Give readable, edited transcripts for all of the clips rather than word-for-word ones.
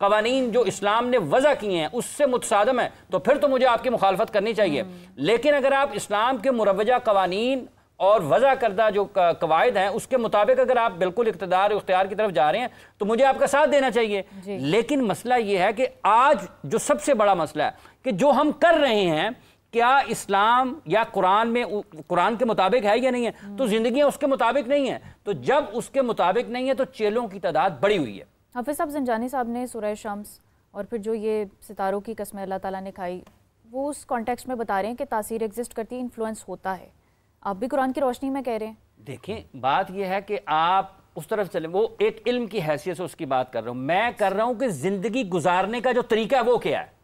قوانین جو اسلام نے وضع کیے ہیں اس سے متصادم ہے تو پھر تو مجھے آپ کی مخالفت کرنی چاہیے. لیکن اگر آپ اسلام کے مروجہ قوانین اور وضع کردہ جو قواعد ہیں اس کے مطابق اگر آپ بالکل اقتدار و اختیار کی طرف جا رہے ہیں تو مجھے آپ کا ساتھ دینا چاہیے. لیکن مسئلہ یہ ہے کہ آج جو سب سے بڑا مسئلہ ہے کہ جو ہم کر رہے ہیں کیا اسلام یا قرآن کے مطابق ہے یا نہیں ہے؟ تو زندگیاں اس کے مطابق نہیں ہیں. تو جب اس کے مطابق نہیں ہے تو چیلوں کی تعداد بڑی ہوئی ہے. حافظ صاحب، زنجانی صاحب نے سورہ شمس اور پھر جو یہ ستاروں کی قسمیں اللہ تعالیٰ نے کھائی وہ اس کانٹیکسٹ میں بتا رہے ہیں کہ تاثیر ایگزسٹ کرتی ہے، انفلوئنس ہوتا ہے. آپ بھی قرآن کی روشنی میں کہہ رہے ہیں. دیکھیں بات یہ ہے کہ آپ اس طرف چلیں، وہ ایک علم کی حیثیت سے اس کی بات کر رہا ہوں. میں کر رہا ہوں کہ زندگی گزارنے کا جو طریقہ ہے وہ کیا ہے،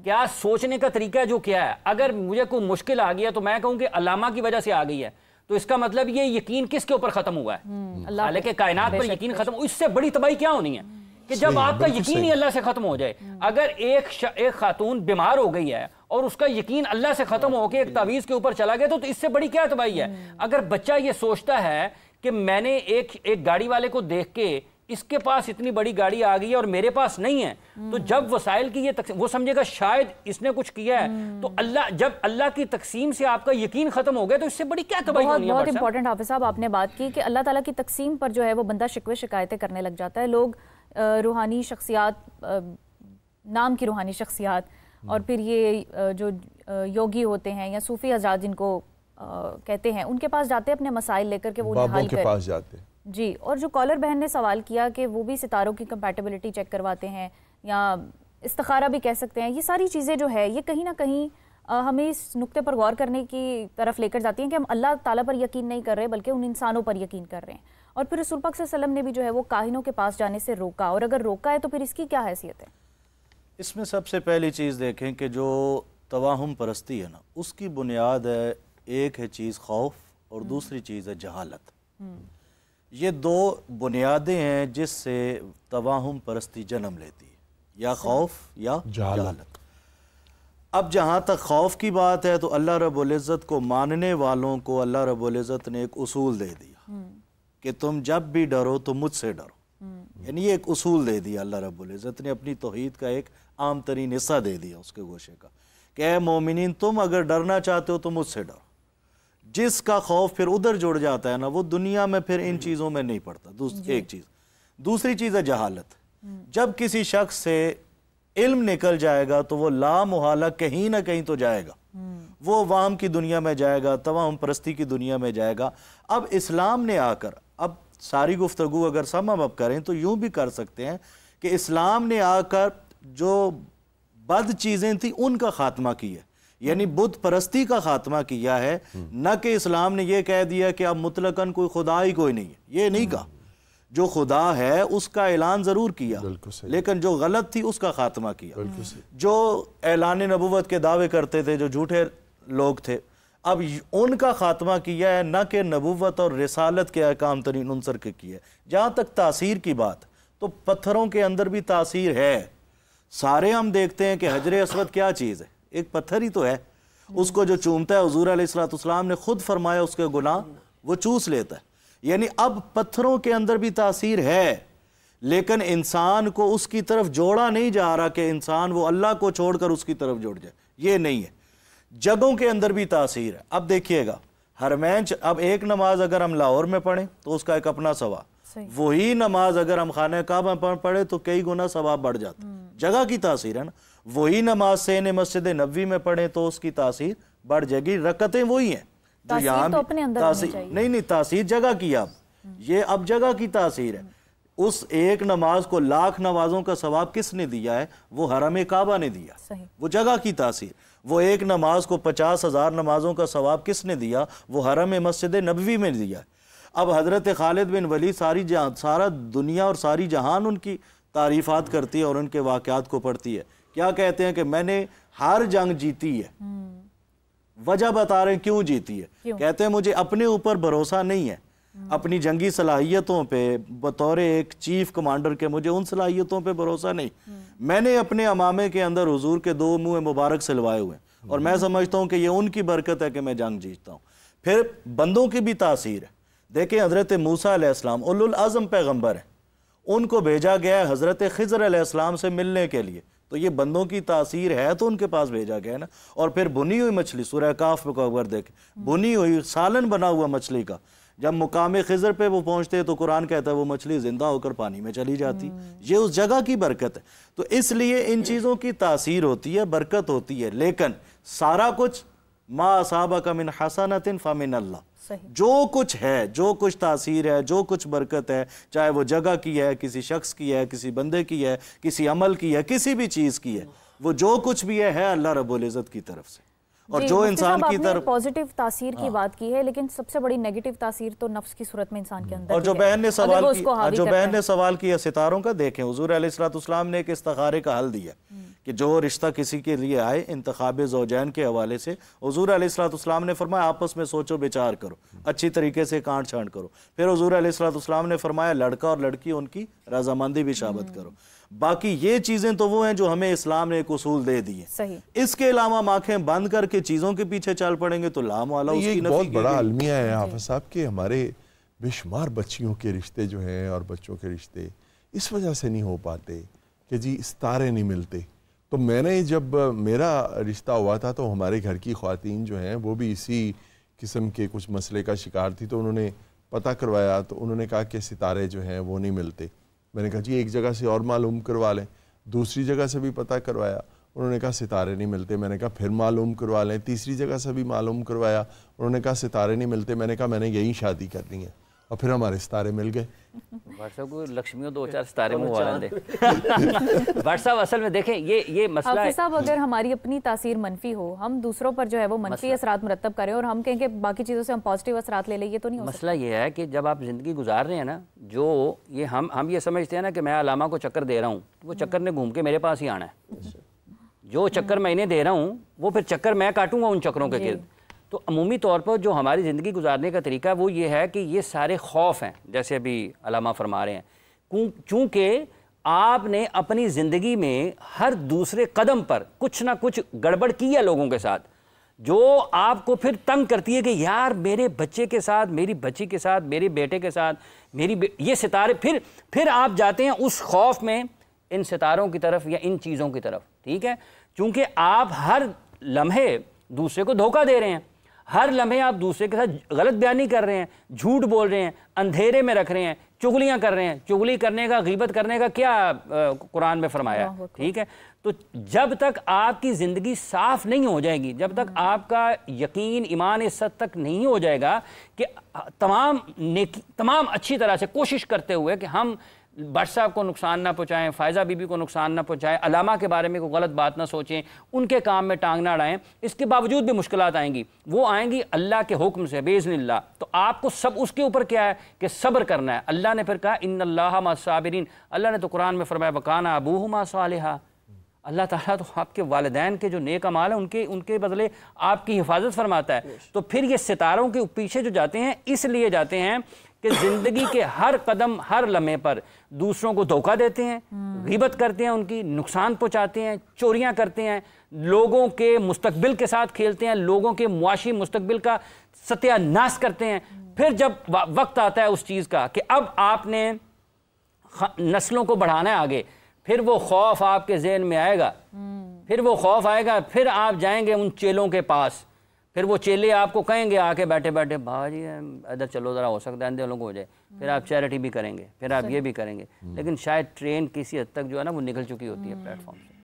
کیا سوچنے کا طریقہ جو کیا ہے. اگر مجھے کوئی مشکل آ گیا تو میں کہوں کہ علامہ کی وجہ سے آ گئی ہے تو اس کا مطلب یہ یقین کس کے اوپر ختم ہوا ہے؟ حالانکہ کائنات پر یقین ختم ہو. اس سے بڑی تباہی کیا ہونی ہے کہ جب آپ کا یقین ہی اللہ سے ختم ہو جائے. اگر ایک خاتون بیمار ہو گئی ہے اور اس کا یقین اللہ سے ختم ہو کے ایک تعویذ کے اوپر چلا گیا تو اس سے بڑی کیا تباہی ہے. اگر بچہ یہ سوچتا ہے کہ میں نے ایک گاڑی والے کو دیکھ کے اس کے پاس اتنی بڑی گاڑی آ گئی ہے اور میرے پاس نہیں ہے تو جب وسائل کی یہ وہ سمجھے گا شاید اس نے کچھ کیا ہے. تو جب اللہ کی تقسیم سے آپ کا یقین ختم ہو گیا تو اس سے بڑی کیا تباہی ہونی ہے. بہت امپورٹنٹ حافظ صاحب آپ نے بات کی کہ اللہ تعالیٰ کی تقسیم پر جو ہے وہ بندہ شکوے شکایتیں کرنے لگ جاتا ہے. لوگ روحانی شخصیات، نام کی روحانی شخصیات اور پھر یہ جو یوگی ہوتے ہیں یا صوفی حضرات جن کو کہتے ہیں ان کے پاس جاتے ہیں اپنے مسائل لے کر کے وہ حل کے پاس جاتے ہیں. جی. اور جو کالر بہن نے سوال کیا کہ وہ بھی ستاروں کی کمپیٹیبلٹی چیک کرواتے ہیں یا استخارہ بھی کہہ سکتے ہیں، یہ ساری چیزیں جو ہے یہ کہیں نہ کہیں ہمیں اس نقطے پر غور کرنے کی طرف لے کر جاتی ہیں کہ ہم اللہ تعالیٰ پر یقین نہیں کر رہے بلکہ ان انسانوں پر یقین کر رہے ہیں. اور پھر رسول پاک صلی اللہ علیہ وسلم نے بھی جو ہے وہ کاہنوں کے پاس جانے سے روکا، اور اگر روکا ہے تو پھر اس کی کیا حیثیت ہے؟ اس میں سب سے پہلی چیز دیکھیں کہ جو توہم پرستی ہے نا اس کی بنیاد ہے، ایک ہے چیز خوف اور دوسری چیز ہے جہالت. یہ دو بنیادیں ہیں جس سے توہم پرستی جنم لیتی ہے، یا خوف یا جہالت. اب جہاں تک خوف کی بات ہے تو اللہ رب العزت کو ماننے والوں کو اللہ رب العزت نے ایک اصول دے دیا کہ تم جب بھی ڈرو تو مجھ سے ڈرو. یعنی یہ ایک اصول دے دیا اللہ رب العزت نے، اپنی توحید کا ایک عام ترین حصہ دے دیا اس کے گوشے کا کہ اے مومنین تم اگر ڈرنا چاہتے ہو تو مجھ سے ڈرو. جس کا خوف پھر ادھر جڑ جاتا ہے نا وہ دنیا میں پھر ان چیزوں میں نہیں پڑتا. ایک چیز. دوسری چیز ہے جہالت. جب کسی شخص سے علم نکل جائے گا تو وہ لا محالہ کہیں نہ کہیں تو جائے گا، وہ عوام کی دنیا میں جائے گا، توہم پرستی کی دنیا میں جائے گا. اب اسلام نے آ کر، اب ساری گفتگو اگر سم اب کریں تو یوں بھی کر سکتے ہیں کہ اسلام نے آ کر جو بد چیزیں تھیں ان کا خاتمہ کیا، یعنی بت پرستی کا خاتمہ کیا ہے. نہ کہ اسلام نے یہ کہہ دیا کہ اب مطلقاً کوئی خدا ہی کوئی نہیں ہے، یہ نہیں کہا. جو خدا ہے اس کا اعلان ضرور کیا لیکن جو غلط تھی اس کا خاتمہ کیا. جو اعلان نبوت کے دعوے کرتے تھے، جو جھوٹے لوگ تھے، اب ان کا خاتمہ کیا ہے، نہ کہ نبوت اور رسالت کے احکام ترین عنصر کے کیا ہے. جہاں تک تاثیر کی بات تو پتھروں کے اندر بھی تاثیر ہے. سارے ہم دیکھتے ہیں کہ حجر اسود کیا چیز ہے، ایک پتھر ہی تو ہے. اس کو جو چومتا ہے حضور علیہ السلام نے خود فرمایا اس کے گناہ وہ چوس لیتا ہے. یعنی اب پتھروں کے اندر بھی تاثیر ہے لیکن انسان کو اس کی طرف جوڑا نہیں جا رہا کہ انسان وہ اللہ کو چھوڑ کر اس کی طرف جوڑ جائے، یہ نہیں ہے. جگہوں کے اندر بھی تاثیر ہے. اب دیکھیے گا حرمین، اب ایک نماز اگر ہم لاہور میں پڑھیں تو اس کا ایک اپنا ثواب، وہی نماز اگر ہم خانہ کعبہ میں پڑھیں تو کئی گنا ثواب بڑھ جاتا. جگہ کی تاثیر ہے نا. وہی نماز سین مسجد نبوی میں پڑھیں تو اس کی تاثیر بڑھ جائے گی. رکعتیں وہی ہیں جو یہاں نہیں تاثیر جگہ کی. اب یہ اب جگہ کی تاثیر ہے. اس ایک نماز کو 1,00,000 نمازوں کا ثواب کس نے دیا ہے؟ وہ حرم کعبہ نے دیا. وہ جگہ کی تاثیر. وہ ایک نماز کو 50,000 نمازوں کا ثواب کس نے دیا؟ وہ حرم مسجد نبوی میں دیا. اب حضرت خالد بن ولید سارا دنیا اور ساری جہان ان کی تعریفات کرتی ہے اور ان کے واقعات کو پڑھتی ہے. کیا کہتے ہیں کہ میں نے ہر جنگ جیتی ہے. وجہ بتا رہے ہیں کیوں جیتی ہے. کہتے ہیں مجھے اپنے اوپر بھروسہ نہیں ہے، اپنی جنگی صلاحیتوں پہ بطور ایک چیف کمانڈر کے مجھے ان صلاحیتوں پہ بھروسہ نہیں. میں نے اپنے امامے کے اندر حضور کے 2 منہ مبارک سلوائے ہوئے ہیں اور میں سمجھتا ہوں کہ یہ ان کی برکت ہے کہ میں جنگ جیتتا ہوں. پھر بندوں کی بھی تاثیر ہے. دیکھیں حضرت موسیٰ علیہ السلام اولو العزم پیغمبر ہیں، ان کو بھیجا گیا ہے حضرت خضر علیہ السلام سے ملنے کے لیے، تو یہ بندوں کی تاثیر ہے تو ان کے پاس بھیجا گیا ہے نا۔ اور پھر بنی ہوئی مچھلی، سورہ کاف کو اگر دیکھیں، بنی ہوئی سالن بنا ہوا مچھلی کا، جب مقام خضر پہ وہ پہنچتے تو قرآن کہتا ہے وہ مچھلی زندہ ہو کر پانی میں چلی جاتی۔ یہ اس جگہ کی برکت ہے، تو اس لیے ان چیزوں کی تاثیر ہوتی ہے، برکت ہوتی ہے، لیکن سارا کچھ ما اصابک من حسنۃ فمن اللہ، جو کچھ ہے، جو کچھ تاثیر ہے، جو کچھ برکت ہے، چاہے وہ جگہ کی ہے، کسی شخص کی ہے، کسی بندے کی ہے، کسی عمل کی ہے، کسی بھی چیز کی ہے، وہ جو کچھ بھی ہے اللہ رب العزت کی طرف سے۔ اور جو انسان کی طرف پازیٹیو تاثیر کی بات کی ہے، لیکن سب سے بڑی نیگیٹو تاثیر تو نفس کی صورت میں انسان کے اندر اور جو بہن نے سوال کیا ستاروں کا، دیکھیں حضور علیہ السلام نے ایک استخارے کا حل دیا کہ جو رشتہ کسی کے لیے آئے انتخاب زوجین کے حوالے سے، حضور علیہ السلام نے فرمایا آپس میں سوچو بچار کرو، اچھی طریقے سے کانٹ چھانٹ کرو۔ پھر حضور علیہ السلام نے فرمایا لڑکا اور لڑکی ان کی رضامندی بھی ثابت کرو۔ باقی یہ چیزیں تو وہ ہیں جو ہمیں اسلام نے ایک اصول دے دی ہے، اس کے علاوہ ہم آنکھیں بند کر کے چیزوں کے پیچھے چل پڑیں گے تو لام والا اس کی نفی۔ یہ بہت بڑا المیہ ہے حافظ صاحب کہ ہمارے بے شمار بچیوں کے رشتے جو ہیں اور بچوں کے رشتے اس وجہ سے نہیں ہو پاتے کہ جی ستارے نہیں ملتے۔ تو میں نے جب میرا رشتہ ہوا تھا تو ہمارے گھر کی خواتین جو ہیں وہ بھی اسی قسم کے کچھ مسئلے کا شکار تھی، تو انہوں نے پتہ کروایا تو انہوں نے کہا کہ ستارے جو ہیں وہ نہیں ملتے۔ میں نے کہا جی ایک جگہ سے اور معلوم کروا لیں، دوسری جگہ سے بھی پتہ کروایا، انہوں نے کہا ستارے نہیں ملتے۔ میں نے کہا پھر معلوم کروا لیں، تیسری جگہ سے بھی معلوم کروایا، انہوں نے کہا ستارے نہیں ملتے۔ میں نے کہا میں نے یہی شادی کرنی ہے، اور پھر ہمارے ستارے مل گئے۔ بھٹ صاحب کو لکشمیوں دو چار ستارے منگوا لیں دے۔ بھٹ صاحب اصل میں دیکھیں یہ مسئلہ ہے، حافظ صاحب اگر ہماری اپنی تاثیر منفی ہو، ہم دوسروں پر جو ہے وہ منفی اثرات مرتب کریں اور ہم کہیں کہ باقی چیزوں سے ہم پازیٹیو اثرات لے لیں، یہ تو نہیں ہو سکتا۔ مسئلہ یہ ہے کہ جب آپ زندگی گزار رہے ہیں نا، جو یہ ہم یہ سمجھتے ہیں نا کہ میں علامہ کو چکر دے رہا ہوں، وہ چکر نے گھوم کے میرے پاس ہی آنا ہے، جو چکر میں انہیں دے رہا ہوں وہ پھر چکر میں کاٹوں گا ان چکروں کے گرد۔ تو عمومی طور پر جو ہماری زندگی گزارنے کا طریقہ وہ یہ ہے کہ یہ سارے خوف ہیں، جیسے ابھی علامہ فرما رہے ہیں، چونکہ آپ نے اپنی زندگی میں ہر دوسرے قدم پر کچھ نہ کچھ گڑبڑ کی ہے لوگوں کے ساتھ، جو آپ کو پھر تنگ کرتی ہے کہ یار میرے بچے کے ساتھ، میری بچی کے ساتھ، میرے بیٹے کے ساتھ، یہ ستارے، پھر آپ جاتے ہیں اس خوف میں ان ستاروں کی طرف یا ان چیزوں کی طرف، ٹھیک ہے، چونکہ آپ ہر لمحے دوسرے کو دھوکہ دے رہے ہیں، ہر لمحے آپ دوسرے کے ساتھ غلط بیانی کر رہے ہیں، جھوٹ بول رہے ہیں، اندھیرے میں رکھ رہے ہیں، چغلیاں کر رہے ہیں۔ چغلی کرنے کا، غیبت کرنے کا کیا قرآن میں فرمایا ہے، ٹھیک ہے۔ تو جب تک آپ کی زندگی صاف نہیں ہو جائے گی، جب تک آپ کا یقین ایمان اس حد تک نہیں ہو جائے گا کہ تمام اچھی طرح سے کوشش کرتے ہوئے کہ ہم بٹ صاحب کو نقصان نہ پہنچائیں، فائزہ بی بی کو نقصان نہ پہنچائیں، علامہ کے بارے میں کوئی غلط بات نہ سوچیں، ان کے کام میں ٹانگ نہ اڑائیں، اس کے باوجود بھی مشکلات آئیں گی، وہ آئیں گی اللہ کے حکم سے باذن اللہ۔ تو آپ کو سب اس کے اوپر کیا ہے کہ صبر کرنا ہے۔ اللہ نے پھر کہا ان اللہ مع الصابرین، اللہ نے تو قرآن میں فرمایا وکان ابوہما صالحا، اللہ تعالیٰ تو آپ کے والدین کے جو نیک اعمال ہیں ان کے بدلے آپ کی حفاظت فرماتا ہے۔ تو پھر یہ ستاروں کے پیچھے جو جاتے ہیں اس لیے جاتے ہیں کہ زندگی کے ہر قدم، ہر لمحے پر دوسروں کو دھوکہ دیتے ہیں، غیبت کرتے ہیں، ان کی نقصان پہنچاتے ہیں، چوریاں کرتے ہیں، لوگوں کے مستقبل کے ساتھ کھیلتے ہیں، لوگوں کے معاشی مستقبل کا ستیہ ناش کرتے ہیں۔ پھر جب وقت آتا ہے اس چیز کا کہ اب آپ نے نسلوں کو بڑھانا ہے آگے، پھر وہ خوف آپ کے ذہن میں آئے گا، پھر آپ جائیں گے ان چیلوں کے پاس، پھر وہ چیلے آپ کو کہیں گے آ کے بیٹھے بیٹھے بابا جی ادھر چلو ذرا، ہو سکتا ہے اندھے لوگوں کو ہو جائے، پھر آپ چیریٹی بھی کریں گے، پھر آپ یہ بھی کریں گے، لیکن شاید ٹرین کسی حد تک جو ہے نا وہ نکل چکی ہوتی ہے پلیٹ فارم سے۔